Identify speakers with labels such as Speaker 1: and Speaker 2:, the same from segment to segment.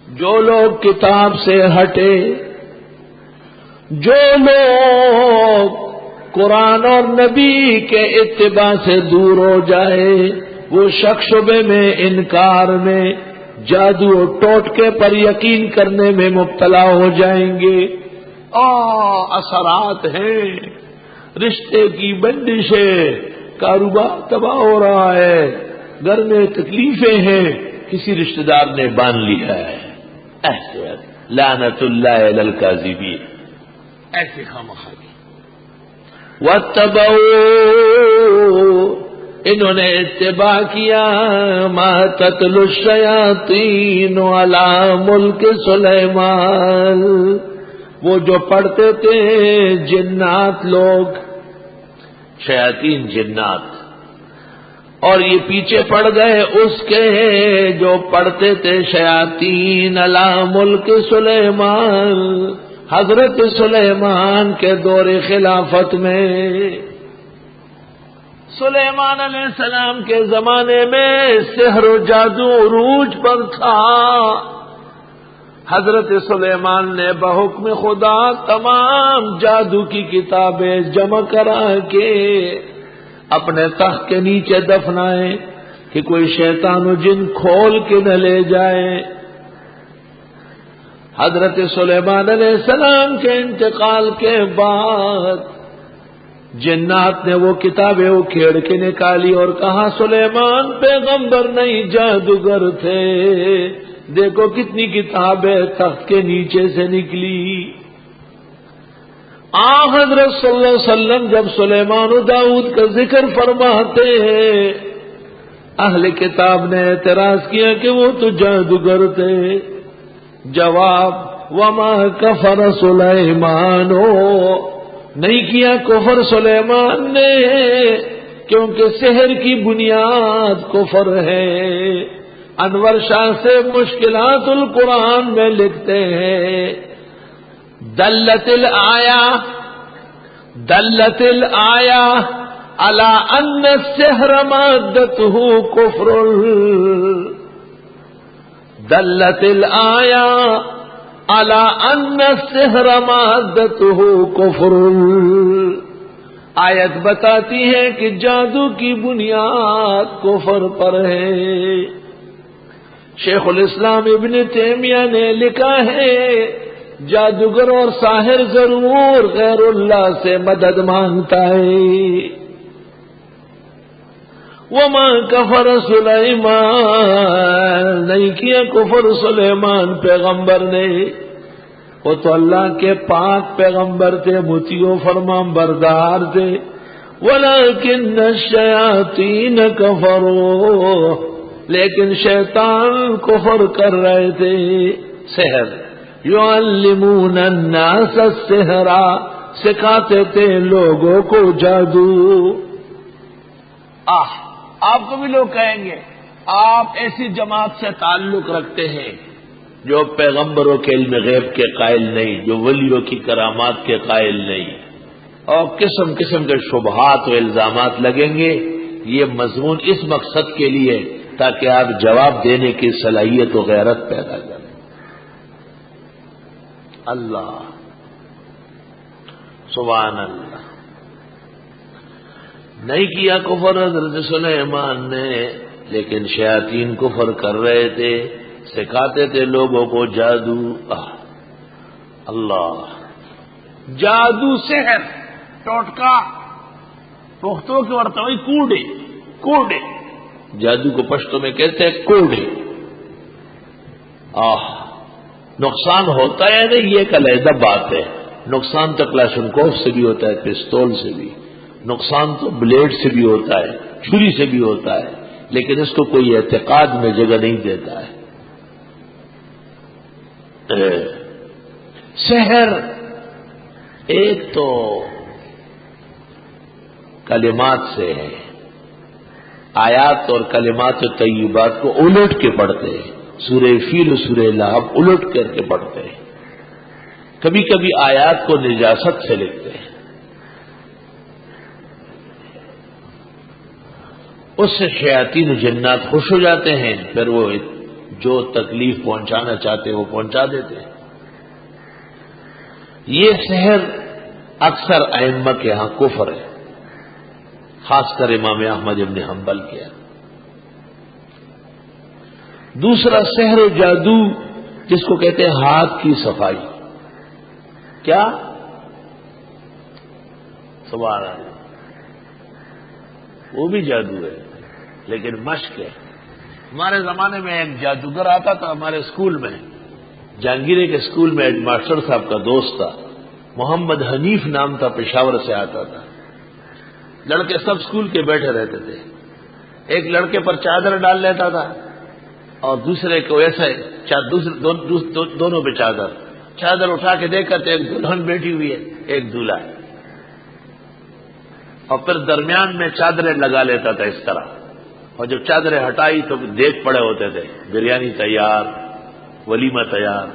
Speaker 1: جو لوگ کتاب سے ہٹے، جو لوگ قرآن اور نبی کے اتباع سے دور ہو جائے، وہ شک شبے میں، انکار میں، جادو و ٹوٹکے پر یقین کرنے میں مبتلا ہو جائیں گے۔ اثرات ہیں، رشتے کی بندشیں، کاروبار تباہ ہو رہا ہے، گھر میں تکلیفیں ہیں، کسی رشتہ دار نے باندھ لیا ہے، ایسے لعنت اللہ علی الکاذبین، ایسے خامخواہ واتبعوا، انہوں نے اتباع کیا ما تتلو الشیاطین علی ملک سلیمان، وہ جو پڑھتے تھے جنات لوگ، شیاطین جنات، اور یہ پیچھے پڑ گئے اس کے جو پڑھتے تھے شیاطین علی ملک سلیمان، حضرت سلیمان کے دور خلافت میں، سلیمان علیہ السلام کے زمانے میں سحر و جادو عروج پر تھا۔ حضرت سلیمان نے بحکم خدا تمام جادو کی کتابیں جمع کرا کے اپنے تخت کے نیچے دفنائے کہ کوئی شیطان و جن کھول کے نہ لے جائے۔ حضرت سلیمان علیہ السلام کے انتقال کے بعد جنات نے وہ کتابیں اکھیڑ کے نکالی اور کہا سلیمان پیغمبر نہیں جادوگر تھے، دیکھو کتنی کتابیں تخت کے نیچے سے نکلی۔ حضرت صلی اللہ علیہ وسلم جب سلیمان و داؤد کا ذکر فرماتے ہیں، اہل کتاب نے اعتراض کیا کہ وہ تو جادوگر تھے۔ جواب وما کفر سلیمان، نہیں کیا کفر سلیمان نے، کیونکہ سحر کی بنیاد کفر ہے۔ انور شاہ سے مشکلات القرآن میں لکھتے ہیں دلت الآیا علی ان السحر مادتہ کفر، دلت الآیا علی ان السحر مادتہ کفر، آیت بتاتی ہے کہ جادو کی بنیاد کفر پر ہے۔ شیخ الاسلام ابن تیمیہ نے لکھا ہے جادوگر اور ساحر ضرور غیر اللہ سے مدد مانگتا ہے۔ وما کفر سلیمان، نہیں کیا کفر سلیمان پیغمبر نے، وہ تو اللہ کے پاک پیغمبر تھے، مطیع و فرمان بردار تھے۔ ولکن الشیاطین کفروا، لیکن شیطان کفر کر رہے تھے۔ سحر، یعلمون الناس السحر، سکھاتے تھے لوگوں کو جادو۔ آپ کو بھی لوگ کہیں گے آپ ایسی جماعت سے تعلق رکھتے ہیں جو پیغمبروں کے علم غیب کے قائل نہیں، جو ولیوں کی کرامات کے قائل نہیں، اور قسم قسم کے شبہات و الزامات لگیں گے۔ یہ مضمون اس مقصد کے لیے تاکہ آپ جواب دینے کی صلاحیت و غیرت پیدا کریں۔ اللہ سبحان اللہ، نہیں کیا کفر حضرت سلیمان نے، لیکن شیاطین کفر کر رہے تھے، سکھاتے تھے لوگوں کو جادو۔ اللہ، جادو سحر ٹوٹکا پختوں کے ورتوئی کوڑے، جادو کو پشتوں میں کہتے ہیں کوڑے۔ نقصان ہوتا ہے نہیں، یہ ایک علیحدہ بات ہے۔ نقصان تو کلاشنکوف سے بھی ہوتا ہے، پستول سے بھی، نقصان تو بلیڈ سے بھی ہوتا ہے، چھری سے بھی ہوتا ہے، لیکن اس کو کوئی اعتقاد میں جگہ نہیں دیتا ہے۔ سحر ایک تو کلمات سے ہے، آیات اور کلمات و طیبات کو الٹ کے پڑھتے ہیں، سورہ فیل و سورہ لہب الٹ کر کے پڑھتے ہیں، کبھی کبھی آیات کو نجاست سے لکھتے ہیں، اس سے شیاطین و جنات خوش ہو جاتے ہیں، پھر وہ جو تکلیف پہنچانا چاہتے وہ پہنچا دیتے ہیں۔ یہ سحر اکثر ائمہ کے ہاں کفر ہے، خاص کر امام احمد ابن حنبل کے ہاں۔ دوسرا سحر و جادو جس کو کہتے ہیں ہاتھ کی صفائی، کیا سبحان اللہ، وہ بھی جادو ہے لیکن مشق ہے۔ ہمارے زمانے میں ایک جادوگر آتا تھا ہمارے اسکول میں، جہانگیرے کے اسکول میں ہیڈ ماسٹر صاحب کا دوست تھا، محمد حنیف نام تھا، پشاور سے آتا تھا۔ لڑکے سب اسکول کے بیٹھے رہتے تھے، ایک لڑکے پر چادر ڈال لیتا تھا اور دوسرے کو ایسے دونوں پہ چادر اٹھا کے دیکھا تو ایک دلہن بیٹھی ہوئی ہے، ایک دولہا ہے، اور پھر درمیان میں چادریں لگا لیتا تھا اس طرح، اور جب چادریں ہٹائی تو دیکھ پڑے ہوتے تھے، بریانی تیار، ولیمہ تیار،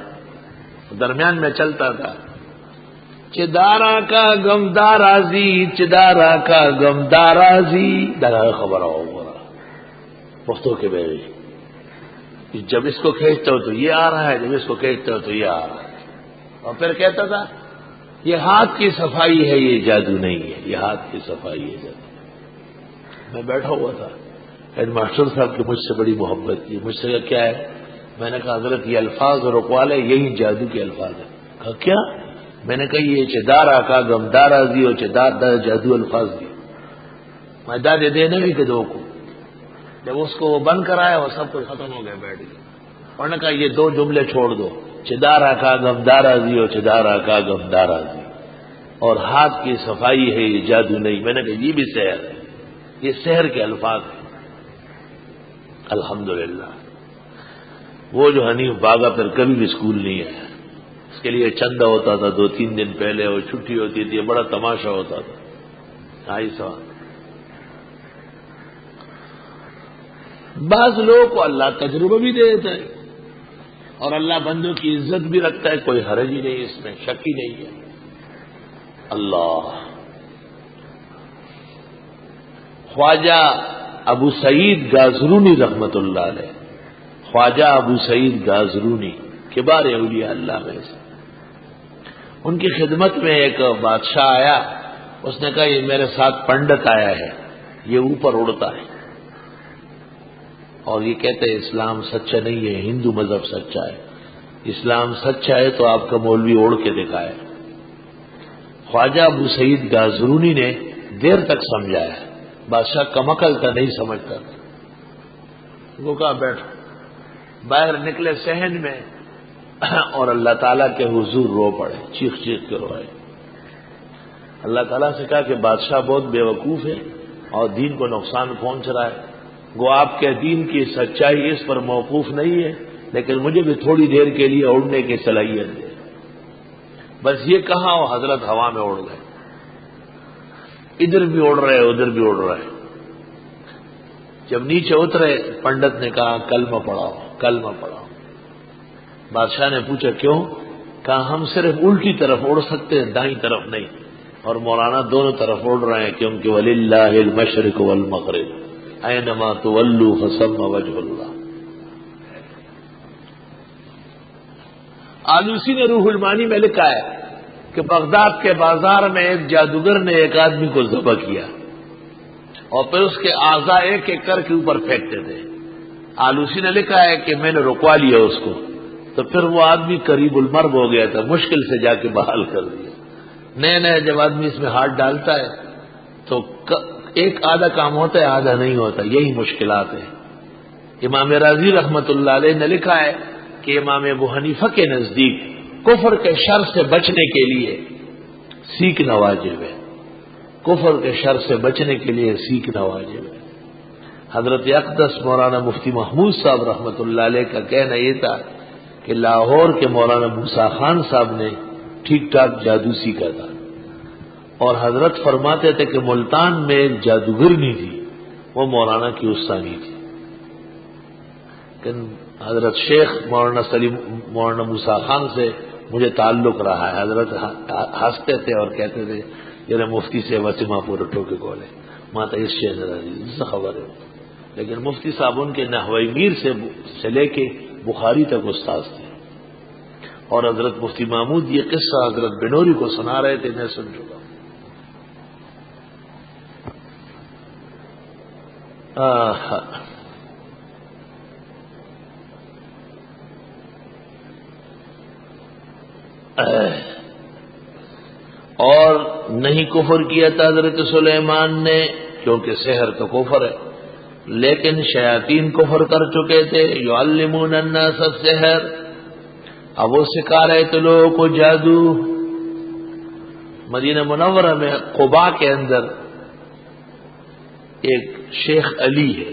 Speaker 1: درمیان میں چلتا تھا چدارا کا غمدارازی، چدارا کا غمدارازی، درا خبر ہوگا پختوں کے بیوی، جب اس کو کھینچتے ہو تو یہ آ رہا ہے، جب اس کو کھینچتے ہو تو یہ آ رہا ہے، اور پھر کہتا تھا یہ ہاتھ کی صفائی ہے، یہ جادو نہیں ہے، یہ ہاتھ کی صفائی ہے جادو۔ میں بیٹھا ہوا تھا، ہیڈ ماسٹر صاحب کی مجھ سے بڑی محبت تھی، مجھ سے کہا کیا ہے؟ میں نے کہا حضرت یہ الفاظ اور اقوال ہے، یہی جادو کے الفاظ ہیں۔ کہا کیا؟ میں نے کہا یہ چدارا کا غمدارازی اور چدار جادو الفاظ دی، میں دادے دینے بھی کہ دو کو، جب اس کو وہ بند کرایا وہ سب کچھ ختم ہو گیا، بیٹھ گیا۔ اور نے کہا یہ دو جملے چھوڑ دو، چدارا کا غمدارازی اور چدارا کا غمدارازی، اور ہاتھ کی صفائی ہے، یہ جادو نہیں۔ میں نے کہا یہ بھی سحر ہے، یہ سحر کے الفاظ ہیں۔ الحمدللہ وہ جو حنیف باغا پھر کبھی بھی اسکول نہیں آیا، اس کے لیے چندہ ہوتا تھا 2-3 دن پہلے، اور چھٹی ہوتی تھی، بڑا تماشا ہوتا تھا۔ آئی سوال بعض لوگوں کو اللہ تجربہ بھی دے دیتا ہے، اور اللہ بندوں کی عزت بھی رکھتا ہے، کوئی حرج ہی نہیں، اس میں شک ہی نہیں ہے۔ اللہ خواجہ ابو سعید گازرونی رحمت اللہ علیہ، خواجہ ابو سعید گازرونی کبار اولیاء اللہ میں سے، ان کی خدمت میں ایک بادشاہ آیا، اس نے کہا یہ میرے ساتھ پنڈت آیا ہے، یہ اوپر اڑتا ہے اور یہ کہتے ہیں اسلام سچا نہیں ہے، ہندو مذہب سچا ہے، اسلام سچا ہے تو آپ کا مولوی اڑ کے دکھائے۔ خواجہ ابو سعید گازرونی نے دیر تک سمجھایا، بادشاہ کمکل تھا، نہیں سمجھتا تھا، وہ کہا بیٹھو۔ باہر نکلے صحن میں اور اللہ تعالیٰ کے حضور رو پڑے، چیخ چیخ کے روئے۔ اللہ تعالیٰ سے کہا کہ بادشاہ بہت بے وقوف ہے اور دین کو نقصان پہنچ رہا ہے، گو آپ کے دین کی سچائی اس پر موقوف نہیں ہے، لیکن مجھے بھی تھوڑی دیر کے لیے اڑنے کی صلاحیت دے۔ بس یہ کہا وہ حضرت ہوا میں اڑ گئے، ادھر بھی اڑ رہے ادھر بھی اڑ رہے۔ جب نیچے اترے پنڈت نے کہا کلمہ پڑھاؤ، کلمہ پڑھاؤ۔ بادشاہ نے پوچھا کیوں؟ کہا ہم صرف الٹی طرف اڑ سکتے ہیں، دائیں طرف نہیں، اور مولانا دونوں طرف اڑ رہے ہیں، کیونکہ وَلِلَّهِ الْمَشْرِقُ وَالْمَغْرِبُ اَيْنَمَا تُوَلُّوا فَثَمَّ وَجْهُ اللَّهِ۔ آلوسی نے روح المعانی میں لکھا ہے کہ بغداد کے بازار میں ایک جادوگر نے ایک آدمی کو ذبح کیا اور پھر اس کے اعضاء ایک ایک کر کے اوپر پھینکتے تھے۔ آلوسی نے لکھا ہے کہ میں نے رکوا لیا اس کو، تو پھر وہ آدمی قریب المرگ ہو گیا تھا، مشکل سے جا کے بحال کر دیا۔ نئے نئے جب آدمی اس میں ہاتھ ڈالتا ہے تو ایک آدھا کام ہوتا ہے، آدھا نہیں ہوتا، یہی مشکلات ہیں۔ امام راضی رحمت اللہ علیہ نے لکھا ہے کہ امام ابو حنیفہ کے نزدیک کفر کے شر سے بچنے کے لیے سیکھنا واجب ہے، کفر کے شر سے بچنے کے لیے سیکھنا واجب ہے۔ حضرت اقدس مولانا مفتی محمود صاحب رحمت اللہ علیہ کا کہنا یہ تھا کہ لاہور کے مولانا موسیٰ خان صاحب نے ٹھیک ٹھاک جادو سیکھا تھا، اور حضرت فرماتے تھے کہ ملتان میں ایک جادوگرنی تھی، وہ مولانا کی استانی تھی، لیکن حضرت شیخ مولانا موسیٰ خان سے مجھے تعلق رہا ہے۔ حضرت ہنستے تھے اور کہتے تھے یہ مفتی سے وسیمہ پورا ٹوکے کولے ماتا اس سے خبر ہے، لیکن مفتی صاحب ان کے نحوی میر سے لے کے بخاری تک استاد تھے. اور حضرت مفتی محمود یہ قصہ حضرت بنوری کو سنا رہے تھے، میں سن چکا ہوں. اور نہیں کفر کیا تھا حضرت سلیمان نے، کیونکہ سحر تو کفر ہے، لیکن شیاطین کفر کر چکے تھے. یعلمون الناس السحر، اب وہ سکھا رہے تھے لوگوں کو جادو. مدینہ منورہ میں قباء کے اندر ایک شیخ علی ہے،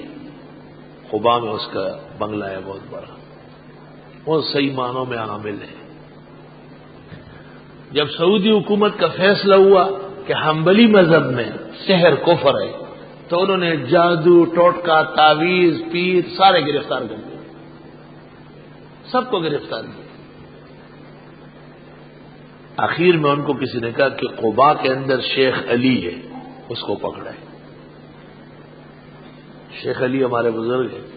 Speaker 1: قباء میں اس کا بنگلہ ہے بہت بڑا، وہ صحیح معنوں میں عامل ہے. جب سعودی حکومت کا فیصلہ ہوا کہ حنبلی مذہب میں سحر کفر ہے، تو انہوں نے جادو، ٹوٹکا، تعویذ، پیر سارے گرفتار کر دیے، سب کو گرفتار کیا. آخر میں ان کو کسی نے کہا کہ قباء کے اندر شیخ علی ہے، اس کو پکڑا ہے. شیخ علی ہمارے بزرگ ہیں.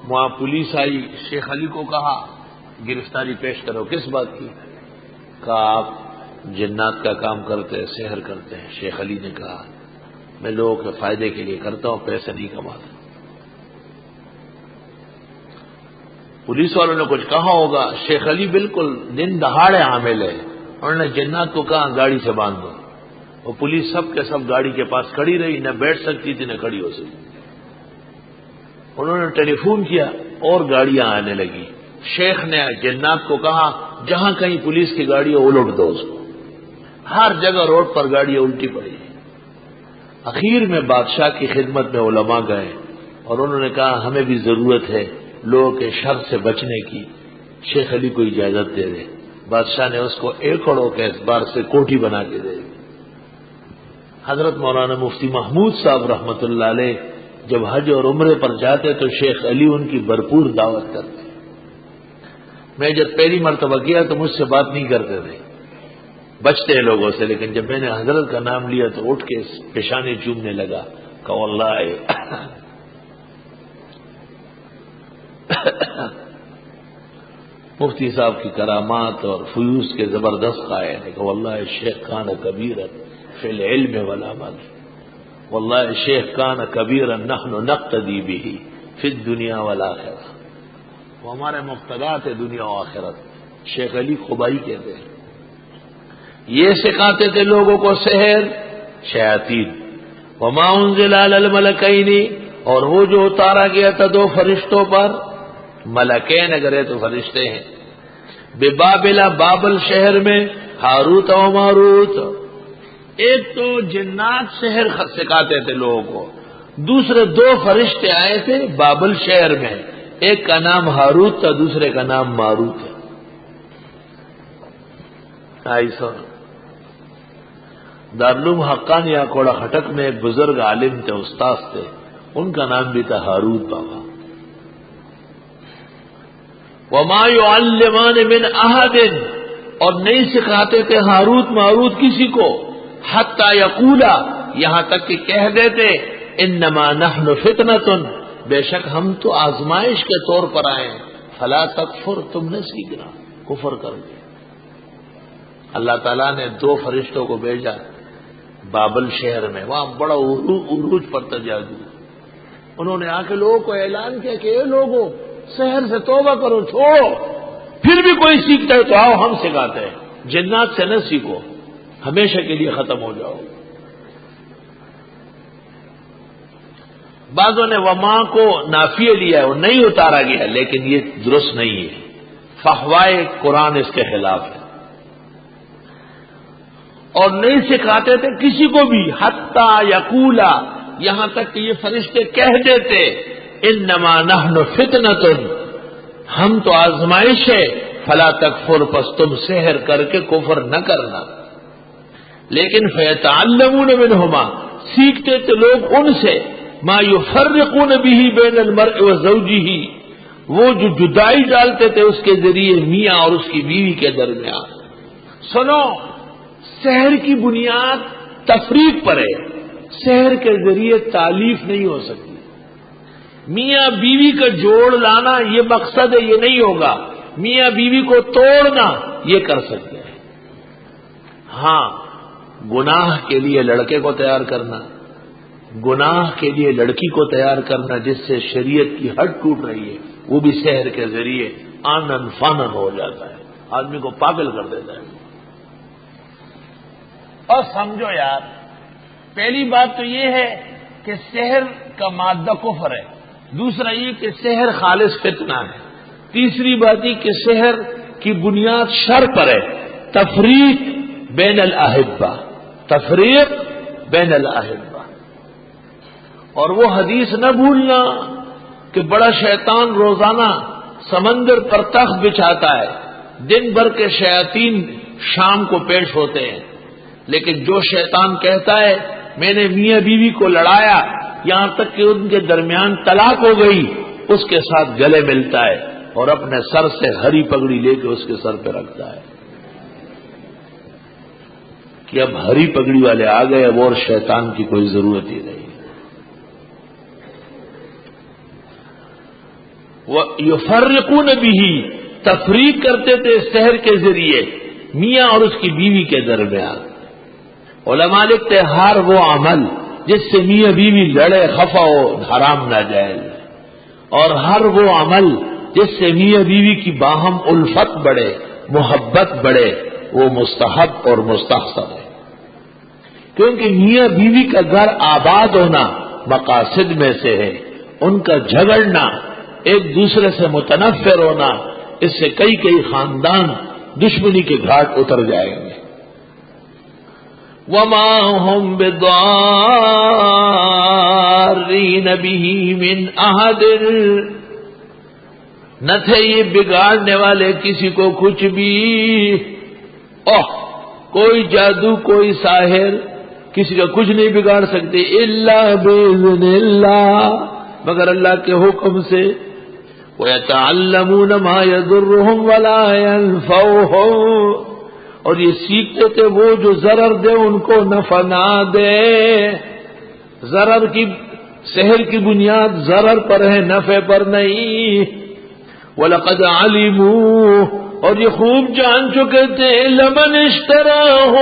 Speaker 1: وہاں پولیس آئی، شیخ علی کو کہا گرفتاری پیش کرو. کس بات کی؟ کہا آپ جنات کا کام کرتے ہیں، سحر کرتے ہیں. شیخ علی نے کہا میں لوگوں کے فائدے کے لیے کرتا ہوں، پیسے نہیں کماتا. پولیس والوں نے کچھ کہا ہوگا، شیخ علی بالکل دن دہاڑے عامل ہے. انہوں نے جنات کو کہا گاڑی سے باندھ دو. وہ پولیس سب کے سب گاڑی کے پاس کھڑی رہی، نہ بیٹھ سکتی تھی نہ کھڑی ہو سکتی. انہوں نے ٹیلی فون کیا اور گاڑیاں آنے لگی. شیخ نے جنات کو کہا جہاں کہیں پولیس کی گاڑی ہو الٹ دو اس کو. ہر جگہ روڈ پر گاڑیاں الٹی پڑی. اخیر میں بادشاہ کی خدمت میں علماء گئے اور انہوں نے کہا ہمیں بھی ضرورت ہے لوگوں کے شر سے بچنے کی، شیخ علی کو اجازت دے دے. بادشاہ نے اس کو ایکڑوں کے اعتبار سے کوٹھی بنا کے دے دی. حضرت مولانا مفتی محمود صاحب رحمت اللہ علیہ جب حج اور عمرے پر جاتے تو شیخ علی ان کی بھرپور دعوت کرتے. میں جب پہلی مرتبہ کیا تو مجھ سے بات نہیں کرتے تھے، بچتے ہیں لوگوں سے، لیکن جب میں نے حضرت کا نام لیا تو اٹھ کے پیشانی چومنے لگا کہ واللہ مفتی صاحب کی کرامات اور فیوز کے زبردست قائل ہے کہ واللہ شیخ کان کبیرا فی العلم والعمل، واللہ شیخ کان کبیرا نحن نقتدی به فی الدنیا والآخرہ. وہ ہمارے مقتدات ہے دنیا و آخرت. شیخ علی قبائی کہتے ہیں. یہ سکھاتے تھے لوگوں کو سحر شیاطین. وما انزل علی الملکین، اور وہ جو اتارا گیا تھا دو فرشتوں پر، ملکین اگر ہے تو فرشتے ہیں، ببابل بابل شہر میں، ہاروت و ماروت. ایک تو جنات سحر سکھاتے تھے لوگوں کو، دوسرے دو فرشتے آئے تھے بابل شہر میں، ایک کا نام ہاروت تھا دوسرے کا نام ماروت ہے. ایسا دارالعلوم حقانیہ کوڑا خٹک میں ایک بزرگ عالم تھے، استاد تھے، ان کا نام بھی تھا ہاروت بابا. وما يعلمان من احد، اور نہیں سکھاتے تھے ہاروت ماروت کسی کو، حتی یقولا، یہاں تک کہ کہہ دیتے انما نحن فتنۃ، بے شک ہم تو آزمائش کے طور پر آئے ہیں، فلا تکفر، تم نے سیکھنا، کفر کر دیا. اللہ تعالیٰ نے دو فرشتوں کو بھیجا بابل شہر میں، وہاں بڑا عروج پر تھا جادو. انہوں نے آ کے لوگوں کو اعلان کیا کہ اے لوگوں سحر سے توبہ کرو، چھوڑو. پھر بھی کوئی سیکھتا ہے تو آؤ ہم سکھاتے ہیں. جنات سے نہ سیکھو، ہمیشہ کے لیے ختم ہو جاؤ. بعضوں نے وما کو نافیہ لیا ہے، وہ نہیں اتارا گیا، لیکن یہ درست نہیں ہے. فحوائے قرآن اس کے خلاف ہے. اور نہیں سکھاتے تھے کسی کو بھی، حتی یقولا، یہاں تک کہ یہ فرشتے کہہ دیتے انما نحن فتنۃ، ہم تو آزمائش ہے، فلا تکفر، پس تم سحر کر کے کفر نہ کرنا. لیکن فیتعلمون منہما، سیکھتے تھے لوگ ان سے، ما یفرقون به بین المرء وزوجہ، وہ جو جدائی ڈالتے تھے اس کے ذریعے میاں اور اس کی بیوی کے درمیان. سنو، سحر کی بنیاد تفریق پر ہے، سحر کے ذریعے تالیف نہیں ہو سکتی. میاں بیوی کا جوڑ لانا یہ مقصد ہے، یہ نہیں ہوگا۔ میاں بیوی کو توڑنا یہ کر سکتے ہیں۔ ہاں، گناہ کے لیے لڑکے کو تیار کرنا، گناہ کے لیے لڑکی کو تیار کرنا جس سے شریعت کی حد ٹوٹ رہی ہے، وہ بھی سحر کے ذریعے آنن فانن ہو جاتا ہے، آدمی کو پاگل کر دیتا ہے۔ اور سمجھو یار، پہلی بات تو یہ ہے کہ سحر کا مادہ کفر ہے، دوسرا یہ کہ سحر خالص فتنہ ہے، تیسری بات یہ کہ سحر کی بنیاد شر پر ہے، تفریق بین الاحبہ، تفریق بین الاحبہ۔ اور وہ حدیث نہ بھولنا کہ بڑا شیطان روزانہ سمندر پر تخت بچھاتا ہے، دن بھر کے شیاطین شام کو پیش ہوتے ہیں، لیکن جو شیطان کہتا ہے میں نے میاں بیوی کو لڑایا یہاں تک کہ ان کے درمیان طلاق ہو گئی، اس کے ساتھ گلے ملتا ہے اور اپنے سر سے ہری پگڑی لے کے اس کے سر پہ رکھتا ہے کہ اب ہری پگڑی والے آ گئے، اب اور شیطان کی کوئی ضرورت ہی نہیں۔ یفرقون بہ، تفریق کرتے تھے سحر کے ذریعے میاں اور اس کی بیوی کے درمیان۔ علماء لکھتے ہر وہ عمل جس سے میاں بیوی لڑے خفا ہو حرام ناجائز، اور ہر وہ عمل جس سے میاں بیوی کی باہم الفت بڑھے، محبت بڑھے، وہ مستحب اور مستحسن ہے، کیونکہ میاں بیوی کا گھر آباد ہونا مقاصد میں سے ہے، ان کا جھگڑنا، ایک دوسرے سے متنفر ہونا، اس سے کئی کئی خاندان دشمنی کے گھاٹ اتر جائیں گے۔ وما هم بضارین بہ من احد، نہ تھے یہ بگاڑنے والے کسی کو کچھ بھی، کوئی جادو کوئی ساحر کسی کا کچھ نہیں بگاڑ سکتے، الا باذن اللہ، مگر اللہ کے حکم سے۔ وَيَتَعَلَّمُونَ مَا يَضُرُّهُمْ وَلَا يَنفَعُهُمْ، اور یہ سیکھتے تھے وہ جو ضرر دے ان کو نفع نہ دے۔ ضرر کی، سحر کی بنیاد ضرر پر ہے، نفع پر نہیں۔ وَلَقَدْ عَلِمُوا، اور یہ خوب جان چکے تھے، لَمَنِ اشْتَرَاهُ،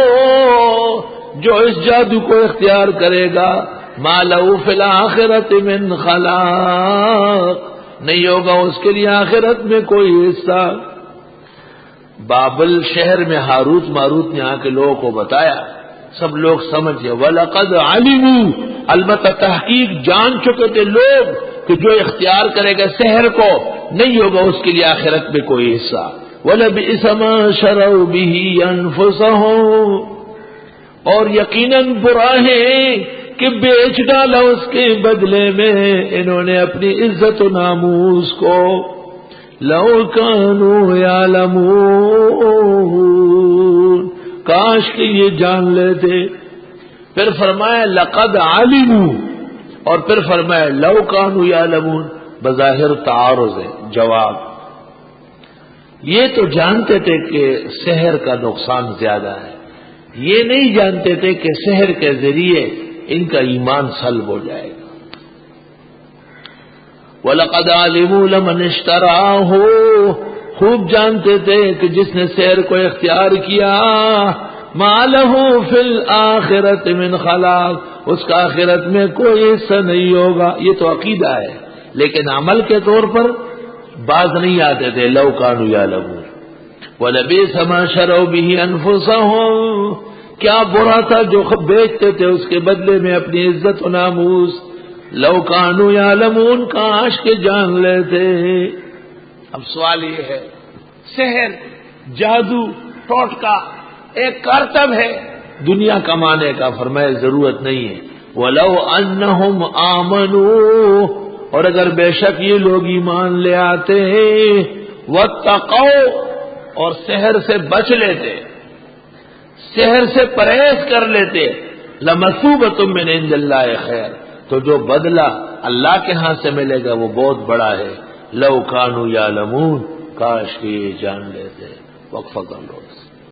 Speaker 1: جو اس جادو کو اختیار کرے گا، مَا لَهُ فِي الْآخِرَةِ مِنْ خَلَاقٍ، نہیں ہوگا اس کے لیے آخرت میں کوئی حصہ۔ بابل شہر میں ہاروت ماروت نے آ کے لوگوں کو بتایا، سب لوگ سمجھے، وَلَقَدْ عَلِمُوا، البتہ تحقیق جان چکے تھے لوگ کہ جو اختیار کرے گا سحر کو نہیں ہوگا اس کے لیے آخرت میں کوئی حصہ۔ وَلَبِئْسَ مَا شَرَوْا بِهِ أَنفُسَهُمْ، اور یقیناً برا ہے کہ بیچ ڈالا اس کے بدلے میں انہوں نے اپنی عزت و ناموس کو۔ لو کانوا یعلمون، کاش کہ یہ جان لیتے۔ پھر فرمایا لقد علموا، اور پھر فرمایا لو کانوا یعلمون، بظاہر تعارض ہے، جواب۔ یہ تو جانتے تھے کہ سحر کا نقصان زیادہ ہے، یہ نہیں جانتے تھے کہ سحر کے ذریعے ان کا ایمان سلب ہو جائے گا۔ وَلَقَدْ عَلِمُوا لَمَنِ اشْتَرَاهُ، خوب جانتے تھے کہ جس نے سحر کو اختیار کیا، مَا لَهُ فِي الْآخِرَةِ مِنْ خَلَاقٍ، اس کا آخرت میں کوئی حصہ نہیں ہوگا۔ یہ تو عقیدہ ہے، لیکن عمل کے طور پر باز نہیں آتے تھے۔ لَوْ كَانُوا يَعْلَمُونَ وَلَبِئْسَ مَا شَرَوْا بِهِ أَنفُسَهُمْ، کیا برا تھا جو بیچتے تھے اس کے بدلے میں اپنی عزت و ناموس۔ لو کانوا یعلمون، کاش کے جان لیتے۔ اب سوال یہ ہے، سحر، جادو، ٹوٹکا ایک کرتب ہے دنیا کمانے کا، فرمایا ضرورت نہیں ہے۔ وَلَوْ أَنَّهُمْ آمَنُوا، اور اگر بے شک یہ لوگ ایمان لے آتے وَاتَّقَوْا، اور سحر سے بچ لیتے، سحر سے پرہیز کر لیتے، لَمَثُوبَةٌ مِّنْ عِندِ اللَّهِ خَيْرٌ، تو جو بدلہ اللہ کے ہاں سے ملے گا وہ بہت بڑا ہے۔ لو کانوا یعلمون، کاش کہ یہ جان لیتے۔ وقفہ کر لو۔